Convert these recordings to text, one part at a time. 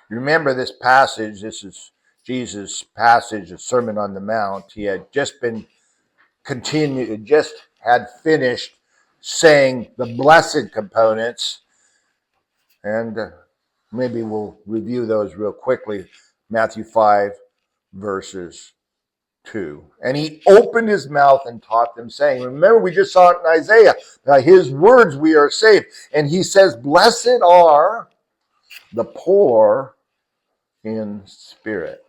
Remember this passage. This is Jesus' passage, the Sermon on the Mount. He had just been had finished saying the blessed components. And maybe we'll review those real quickly. Matthew 5, verses 2. And he opened his mouth and taught them, saying, remember, we just saw it in Isaiah, by his words we are saved. And he says, blessed are the poor in spirit,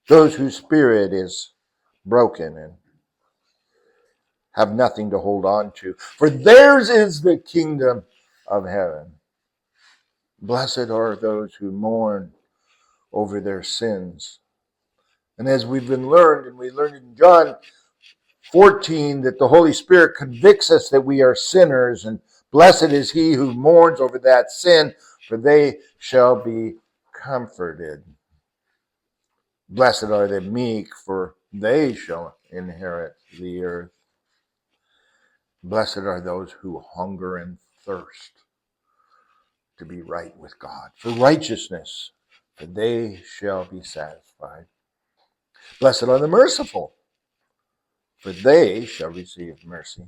those whose spirit is broken and have nothing to hold on to. For theirs is the kingdom of heaven. Blessed are those who mourn over their sins. And as we've been learned, and we learned in John 14, that the Holy Spirit convicts us that we are sinners, and blessed is he who mourns over that sin, for they shall be comforted. Blessed are the meek, for they shall inherit the earth. Blessed are those who hunger and thirst to be right with God, for righteousness, for they shall be satisfied. Blessed are the merciful, for they shall receive mercy.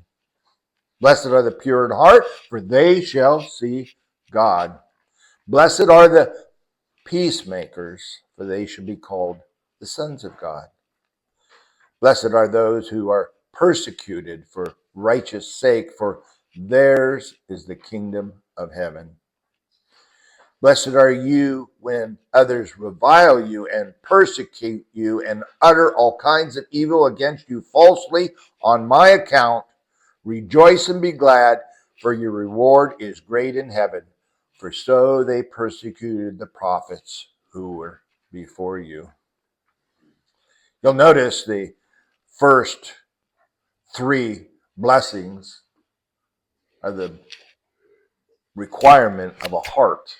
Blessed are the pure in heart, for they shall see God. Blessed are the peacemakers, for they shall be called the sons of God. Blessed are those who are persecuted for righteous sake, for theirs is the kingdom of heaven. Blessed are you when others revile you and persecute you and utter all kinds of evil against you falsely on my account. Rejoice and be glad, for your reward is great in heaven. For so they persecuted the prophets who were before you. You'll notice the first three blessings are the requirement of a heart.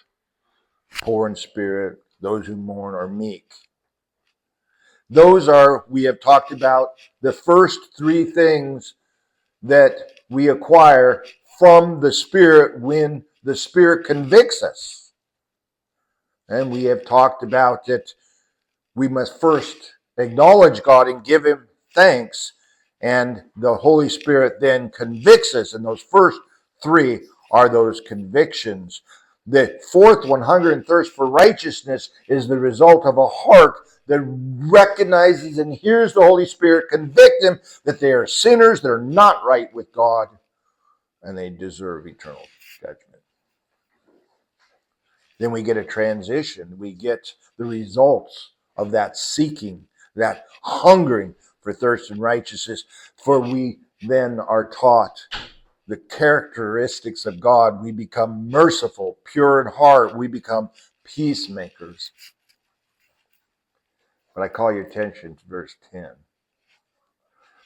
Poor in spirit, those who mourn are meek. Those are, we have talked about, the first three things that we acquire from the Spirit when the Spirit convicts us. And we have talked about that we must first acknowledge God and give him thanks, and the Holy Spirit then convicts us, and those first three are those convictions. The fourth one, hunger and thirst for righteousness, is the result of a heart that recognizes and hears the Holy Spirit convict them that they are sinners, they're not right with God, and they deserve eternal judgment. Then we get a transition. We get the results of that seeking, that hungering for thirst and righteousness. For we then are taught the characteristics of God. We become merciful, pure in heart. We become peacemakers. But I call your attention to verse 10.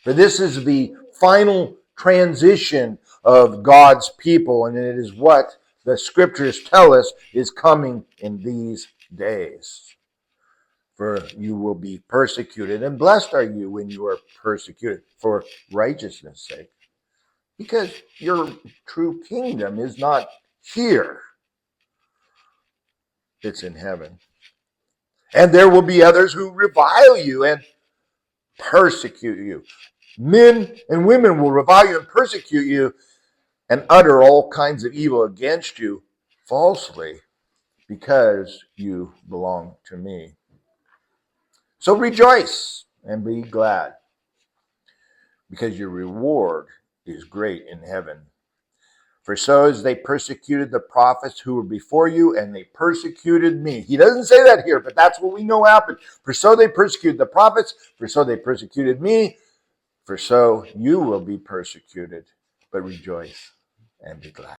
For this is the final transition of God's people, and it is what the scriptures tell us is coming in these days. For you will be persecuted, and blessed are you when you are persecuted for righteousness' sake. Because your true kingdom is not here. It's in heaven. And there will be others who revile you and persecute you. Men and women will revile you and persecute you and utter all kinds of evil against you falsely because you belong to me. So rejoice and be glad, because your reward is great in heaven. For so as they persecuted the prophets who were before you, and they persecuted me. He doesn't say that here, but that's what we know happened. For so they persecuted the prophets, for so they persecuted me, for so you will be persecuted. But rejoice and be glad.